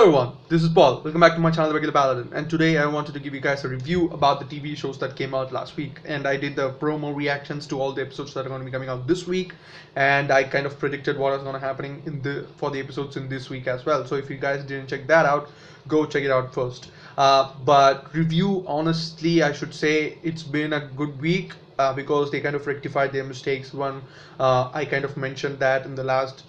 Hello everyone, this is Paul. Welcome back to my channel, The Paladin. And today I wanted to give you guys a review about the TV shows that came out last week. And I did the promo reactions to all the episodes that are going to be coming out this week. And I kind of predicted what is going to happen for the episodes in this week as well. So if you guys didn't check that out, go check it out first. But review, honestly, I should say it's been a good week. Because they kind of rectified their mistakes. I kind of mentioned that in the last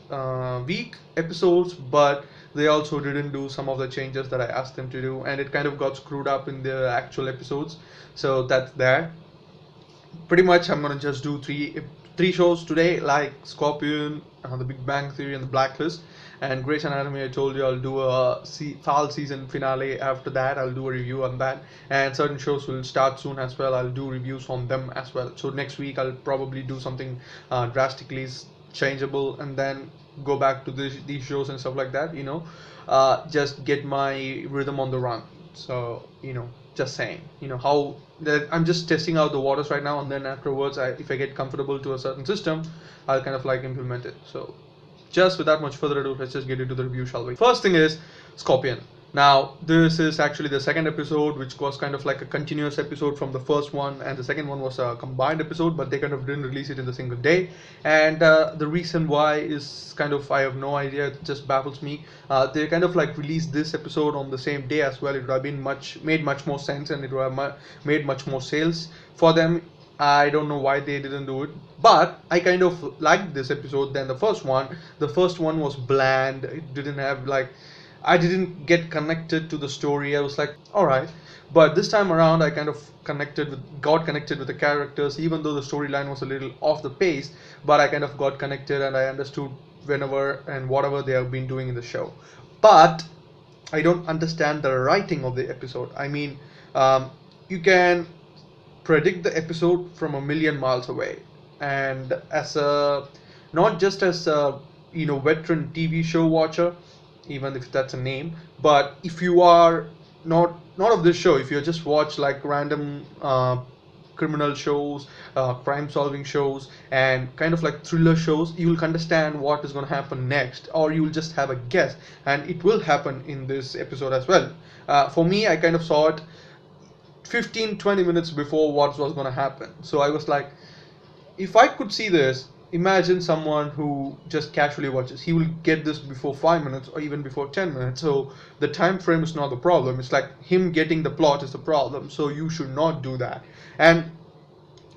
week episodes, but they also didn't do some of the changes that I asked them to do, and it kind of got screwed up in the actual episodes. So that's that. Pretty much I'm gonna just do three shows today, like Scorpion, The Big Bang Theory, and The Blacklist. And Grey's Anatomy, I told you I'll do a fall season finale. After that, I'll do a review on that. And certain shows will start soon as well. I'll do reviews on them as well. So next week I'll probably do something drastically changeable, and then go back to these shows and stuff like that. Just get my rhythm on the run. So just saying, how that I'm just testing out the waters right now, and then afterwards, if I get comfortable to a certain system, I'll kind of like implement it. So just without much further ado, let's just get into the review, shall we? First thing is Scorpion. Now, this is actually the second episode, which was kind of like a continuous episode from the first one, and the second one was a combined episode, but they kind of didn't release it in the single day. And the reason why is kind of, I have no idea, it just baffles me. They kind of like released this episode on the same day as well. It would have been made much more sense, and it would have made much more sales for them. I don't know why they didn't do it, but I kind of liked this episode than the first one. The first one was bland. It didn't have I didn't get connected to the story. I was like, all right, but this time around I kind of got connected with the characters, even though the storyline was a little off the pace, but I kind of got connected and I understood whenever and whatever they have been doing in the show. But I don't understand the writing of the episode. I mean, you can predict the episode from a million miles away, and as a not just as a veteran TV show watcher, even if that's a name, but if you are not of this show, if you just watch like random criminal shows, crime solving shows, and kind of like thriller shows, you will understand what is going to happen next, or you will just have a guess, and it will happen in this episode as well. For me, I kind of saw it 15-20 minutes before what was going to happen. So I was like, if I could see this, imagine someone who just casually watches, he will get this before 5 minutes or even before 10 minutes. So the time frame is not the problem. It's like him getting the plot is the problem. So you should not do that. And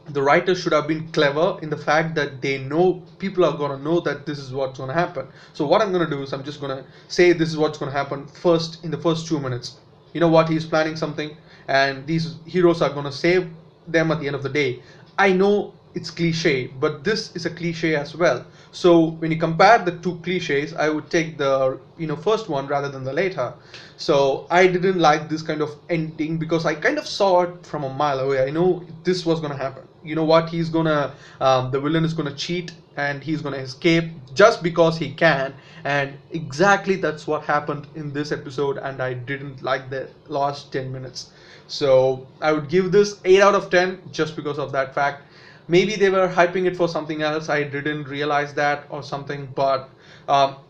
the writers should have been clever in the fact that they know people are going to know that this is what's going to happen. So what I'm going to do is I'm just going to say this is what's going to happen first in the first 2 minutes. You know what, he's planning something, and these heroes are going to save them at the end of the day. I know it's cliche, but this is a cliche as well. So when you compare the two cliches, I would take the first one rather than the later. So I didn't like this kind of ending because I kind of saw it from a mile away. I know this was going to happen. You know what, he's gonna the villain is gonna cheat and he's gonna escape just because he can, and exactly that's what happened in this episode, and I didn't like the last 10 minutes. So I would give this 8 out of 10 just because of that fact. Maybe they were hyping it for something else, I didn't realize that or something, but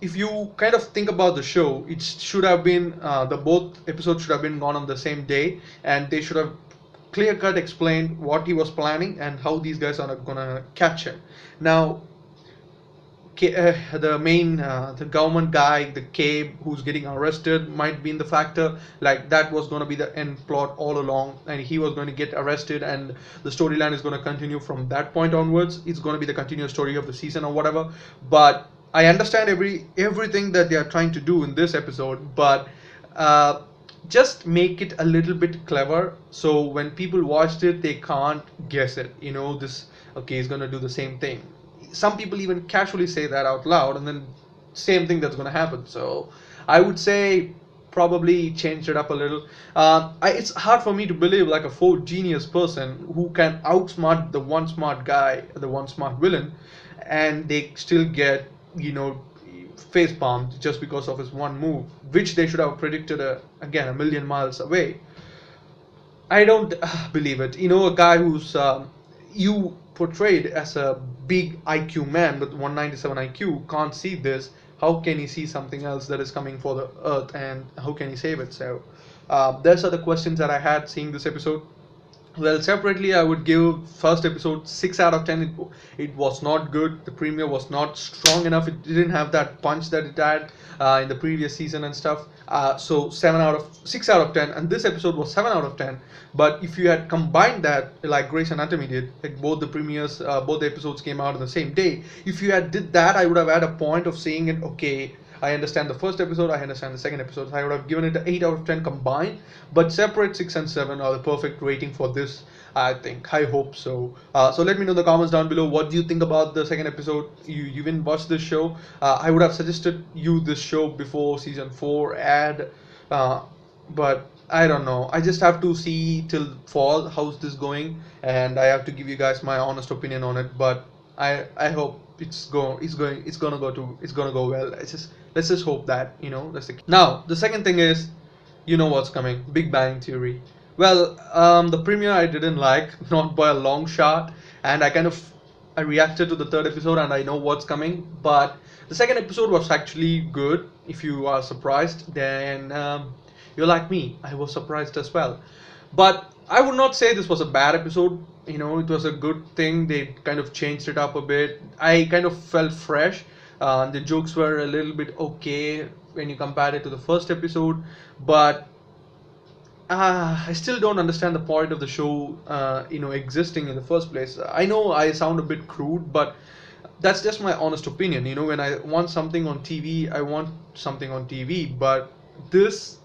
if you kind of think about the show, it should have been both episodes should have been gone on the same day, and they should have clear-cut explained what he was planning and how these guys are gonna catch him. Now, the government guy, the Cabe, who's getting arrested, might be in the factor. Like, that was going to be the end plot all along, and he was going to get arrested, and the storyline is going to continue from that point onwards. It's going to be the continuous story of the season or whatever. But I understand everything that they are trying to do in this episode, but just make it a little bit clever, so when people watched it, they can't guess it. Okay, he's going to do the same thing. Some people even casually say that out loud, and then same thing that's going to happen. So I would say probably change it up a little. It's hard for me to believe like a 4 genius person who can outsmart the one smart guy, the one smart villain, and they still get face palmed just because of his one move, which they should have predicted again a million miles away. I don't believe it. A guy who's you portrayed as a big IQ man with 197 IQ can't see this how can he see something else that is coming for the Earth, and how can he save it? So those are the questions that I had seeing this episode. Well, separately, I would give first episode 6 out of 10. It was not good. The premiere was not strong enough. It didn't have that punch that it had in the previous season and stuff. So 6 out of 10. And this episode was 7 out of 10. But if you had combined that, like Grey's Anatomy did, like both both the episodes came out on the same day. If you had did that, I would have had a point of saying it. Okay, I understand the first episode, I understand the second episode. I would have given it an 8 out of 10 combined, but separate 6 and 7 are the perfect rating for this, I think. I hope so. So let me know in the comments down below, what do you think about the second episode? You even watched this show? I would have suggested you this show before season 4 ad, but I don't know. I just have to see till fall how's this going, and I have to give you guys my honest opinion on it. But I hope it's gonna go well. Let's just hope that, that's the key. Now the second thing is, you know what's coming, Big Bang Theory. Well, the premiere I didn't like, not by a long shot, and I reacted to the third episode and I know what's coming. But the second episode was actually good. If you are surprised, then you're like me, I was surprised as well. But I would not say this was a bad episode. It was a good thing. They kind of changed it up a bit. I kind of felt fresh. The jokes were a little bit okay when you compare it to the first episode, but I still don't understand the point of the show, existing in the first place. I know I sound a bit crude, but that's just my honest opinion. When I want something on TV, I want something on TV, but this,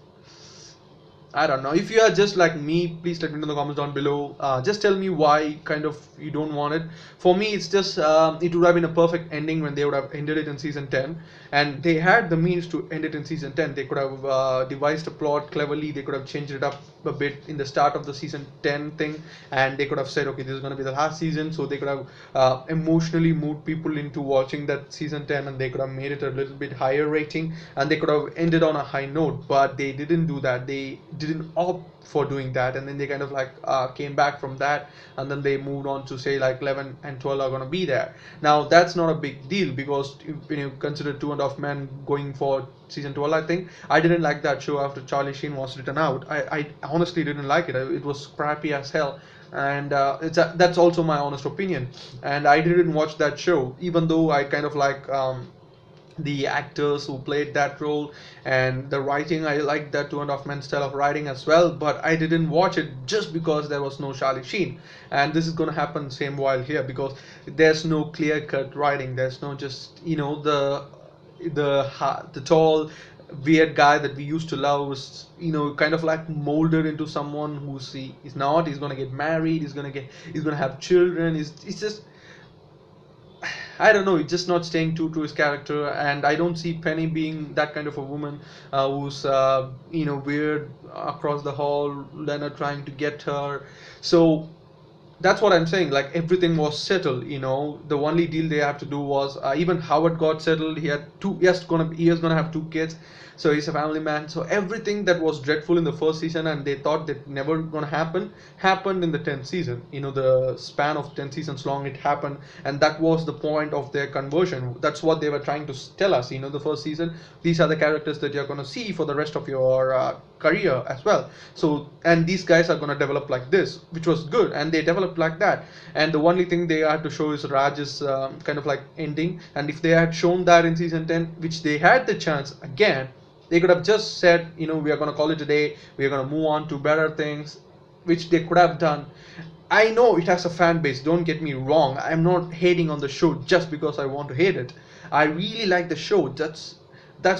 I don't know. If you are just like me, please let me know in the comments down below. Just tell me why kind of you don't want it. For me, it's just it would have been a perfect ending when they would have ended it in season 10, and they had the means to end it in season 10. They could have devised a plot cleverly. They could have changed it up a bit in the start of the season 10 thing, and they could have said, okay, this is going to be the last season, so they could have emotionally moved people into watching that season 10, and they could have made it a little bit higher rating, and they could have ended on a high note. But they didn't do that. They didn't opt for doing that, and then they kind of like came back from that, and then they moved on to say like 11 and 12 are going to be there. Now that's not a big deal, because when you consider Two and a Half Men going for season 12, I think I didn't like that show after Charlie Sheen was written out. I honestly didn't like it. It was crappy as hell, and that's also my honest opinion. And I didn't watch that show, even though I kind of like the actors who played that role, and the writing, I like that Two and a Half Men style of writing as well, but I didn't watch it just because there was no Charlie Sheen. And this is going to happen same while here, because there's no clear cut writing. There's no just the tall weird guy that we used to love was kind of like molded into someone he's not. He's going to get married, he's going to have children. It's just, I don't know, it's just not staying true to his character. And I don't see Penny being that kind of a woman who's weird across the hall, Leonard trying to get her. So that's what I'm saying. Like, everything was settled. The only deal they have to do was even Howard got settled. He was gonna have 2 kids, so he's a family man. So everything that was dreadful in the first season and they thought that never gonna happen happened in the 10th season. The span of 10 seasons long, it happened, and that was the point of their conversion. That's what they were trying to tell us. The first season, these are the characters that you're gonna see for the rest of your career as well. So, and these guys are gonna develop like this, which was good, and they developed like that. And the only thing they had to show is Raj's kind of like ending. And if they had shown that in season 10, which they had the chance again, they could have just said, we are going to call it a day, we are going to move on to better things, which they could have done. I know it has a fan base, don't get me wrong. I'm not hating on the show just because I want to hate it. I really like the show, that's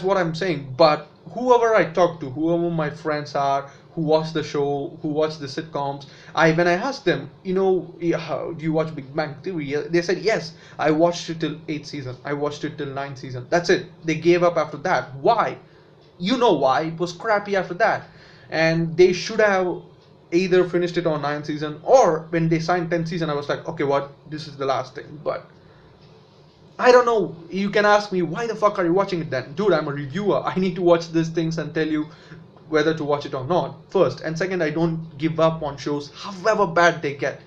what I'm saying. But whoever I talk to, whoever my friends are who watch the show, who watch the sitcoms, when I asked them, do you watch Big Bang Theory? They said, yes, I watched it till 8th season, I watched it till 9th season. That's it. They gave up after that. Why? You know why. It was crappy after that. And they should have either finished it on 9th season, or when they signed 10th season, I was like, okay, what? This is the last thing. But I don't know. You can ask me, why the fuck are you watching it then? Dude, I'm a reviewer. I need to watch these things and tell you whether to watch it or not, first. And second, I don't give up on shows however bad they get.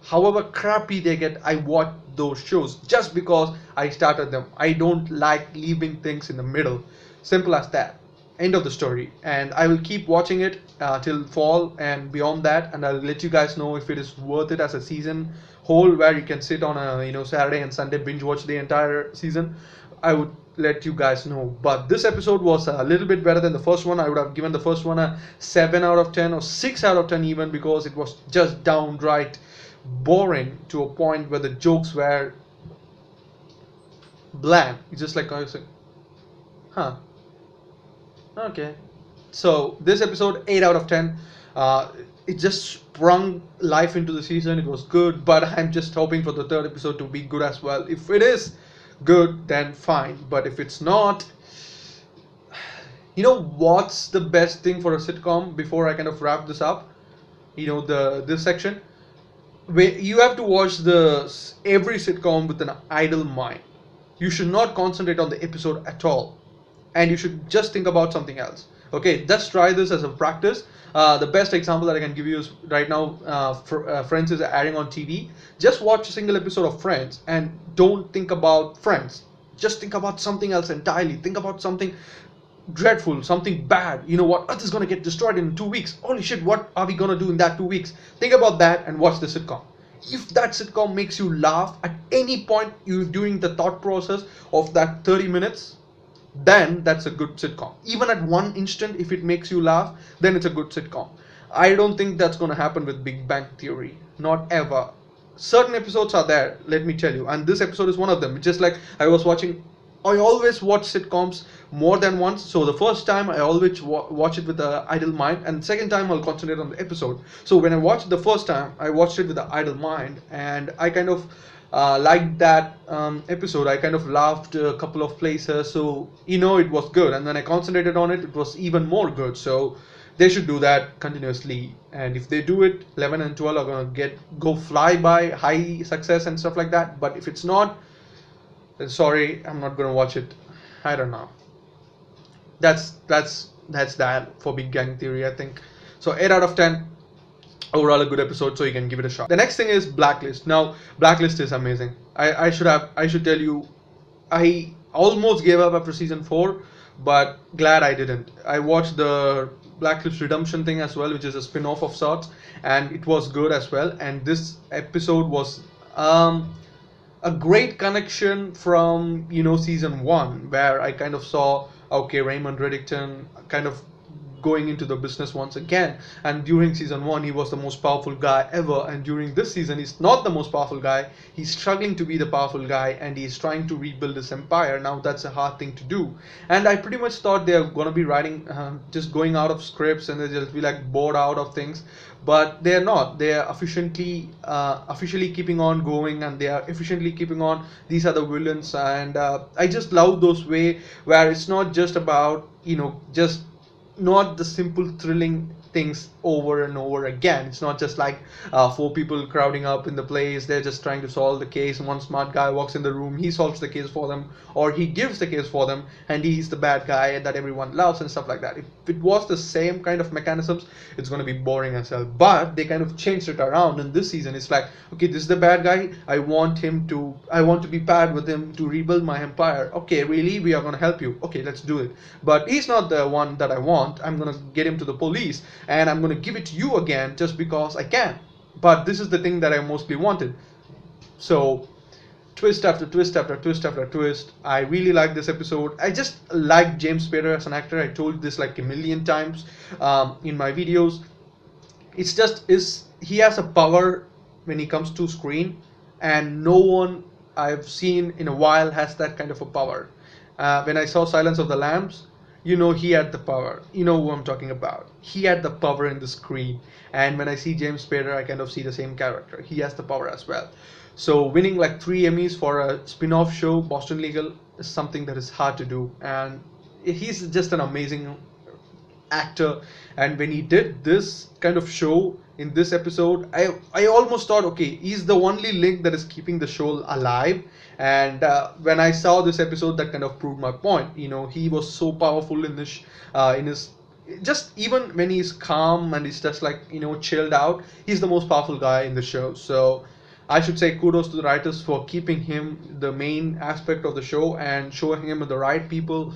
however crappy they get, I watch those shows just because I started them. I don't like leaving things in the middle. Simple as that. End of the story. And I will keep watching it till fall and beyond that, and I'll let you guys know if it is worth it as a season whole, where you can sit on a Saturday and Sunday binge watch the entire season. I would let you guys know. But this episode was a little bit better than the first one. I would have given the first one a 7 out of 10 or 6 out of 10 even, because it was just downright boring to a point where the jokes were bland. It's just like I was like, huh, okay. So this episode, 8 out of 10. It just sprung life into the season. It was good, but I'm just hoping for the third episode to be good as well. If it is good, then fine. But if it's not, what's the best thing for a sitcom? Before I kind of wrap this up, this section, where you have to watch every sitcom with an idle mind. You should not concentrate on the episode at all, and you should just think about something else. Okay, just try this as a practice. The best example that I can give you is right now, Friends is airing on TV. Just watch a single episode of Friends and don't think about Friends. Just think about something else entirely. Think about something dreadful, something bad. You know what? Earth is going to get destroyed in 2 weeks. Holy shit, what are we going to do in that 2 weeks? Think about that and watch the sitcom. If that sitcom makes you laugh at any point during the thought process of that 30 minutes, then that's a good sitcom. Even at one instant, if it makes you laugh, then it's a good sitcom. I don't think that's going to happen with Big Bang Theory. Not ever. Certain episodes are there, let me tell you, and this episode is one of them. It's just like I always watch sitcoms more than once. So the first time I always watch it with an idle mind, and second time I'll concentrate on the episode. So when I watched the first time, I watched it with an idle mind, and I kind of liked that episode. I kind of laughed a couple of places, so it was good. And then I concentrated on it, it was even more good. So they should do that continuously, and if they do it, 11 and 12 are gonna go fly by, high success and stuff like that. But if it's not, then sorry, I'm not gonna watch it. I don't know. That's that for Big Bang Theory, I think. So 8 out of 10. Overall a good episode, so you can give it a shot. The next thing is Blacklist. Now Blacklist is amazing. I should tell you, I almost gave up after season 4, but glad I didn't. I watched the Blacklist Redemption thing as well, which is a spin-off of sorts, and it was good as well. And this episode was a great connection from season 1, where I kind of saw, okay, Raymond Reddington kind of going into the business once again, and during season 1 he was the most powerful guy ever, and during this season he's not the most powerful guy. He's struggling to be the powerful guy, and he's trying to rebuild his empire. Now that's a hard thing to do, and I pretty much thought they're gonna be writing just going out of scripts, and they'll just be like bored out of things, but they're not. They're officially keeping on going, and they are efficiently keeping on. These are the villains, and I just love those way where it's not just about just not the simple thrilling things over and over again. It's not just like 4 people crowding up in the place, they're just trying to solve the case, and one smart guy walks in the room, he solves the case for them, or he gives the case for them, and he's the bad guy that everyone loves and stuff like that. If it was the same kind of mechanisms, it's going to be boring as hell. But they kind of changed it around in this season. It's like, okay, this is the bad guy, I want to be paired with him to rebuild my empire. Okay, really, we are going to help you. Okay, let's do it. But he's not the one that I want. I'm going to get him to the police, and I'm going to give it to you again just because I can. But this is the thing that I mostly wanted. So twist after twist after twist after twist. I really like this episode. I just like James Spader as an actor. I told this like a million times in my videos. It's just he has a power when he comes to screen, and no one I've seen in a while has that kind of a power. When I saw Silence of the Lambs, he had the power. You know who I'm talking about. He had the power in the screen. And when I see James Spader, I kind of see the same character. He has the power as well. So winning like 3 Emmys for a spin-off show, Boston Legal, is something that is hard to do. And he's just an amazing actor. And when he did this kind of show in this episode, I almost thought, okay, he's the only link that is keeping the show alive. And when I saw this episode, that kind of proved my point. He was so powerful in this in his, just even when he's calm and he's just like chilled out, he's the most powerful guy in the show. So I should say kudos to the writers for keeping him the main aspect of the show and showing him the right people,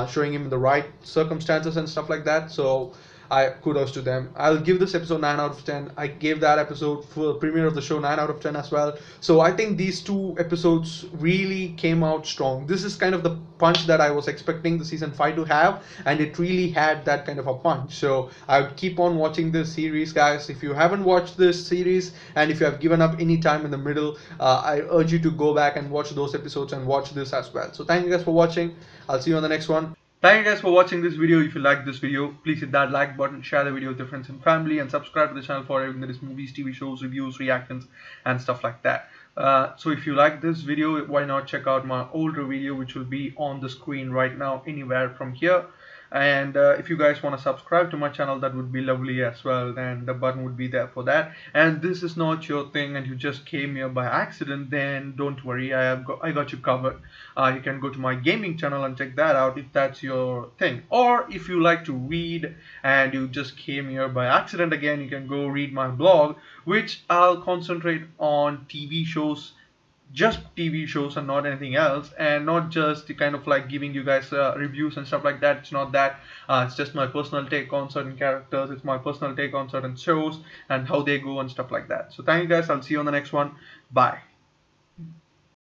showing him the right circumstances and stuff like that. So I kudos to them. I'll give this episode 9 out of 10. I gave that episode for premiere of the show 9 out of 10 as well. So I think these two episodes really came out strong. This is kind of the punch that I was expecting the season 5 to have, and it really had that kind of a punch. So I would keep on watching this series, guys. If you haven't watched this series and if you have given up any time in the middle, I urge you to go back and watch those episodes and watch this as well. So thank you guys for watching. I'll see you on the next one. Thank you guys for watching this video. If you like this video, please hit that like button, share the video with your friends and family, and subscribe to the channel for everything that is movies, TV shows, reviews, reactions, and stuff like that. So if you like this video, why not check out my older video, which will be on the screen right now anywhere from here. And if you guys want to subscribe to my channel, that would be lovely as well, then the button would be there for that. And this is not your thing and you just came here by accident, then don't worry, I got you covered. You can go to my gaming channel and check that out if that's your thing. Or if you like to read and you just came here by accident again, you can go read my blog, which I'll concentrate on TV shows, just TV shows and not anything else, and not just the kind of like giving you guys reviews and stuff like that. It's not that. It's just my personal take on certain characters. It's my personal take on certain shows and how they go and stuff like that. So thank you guys. I'll see you on the next one. Bye.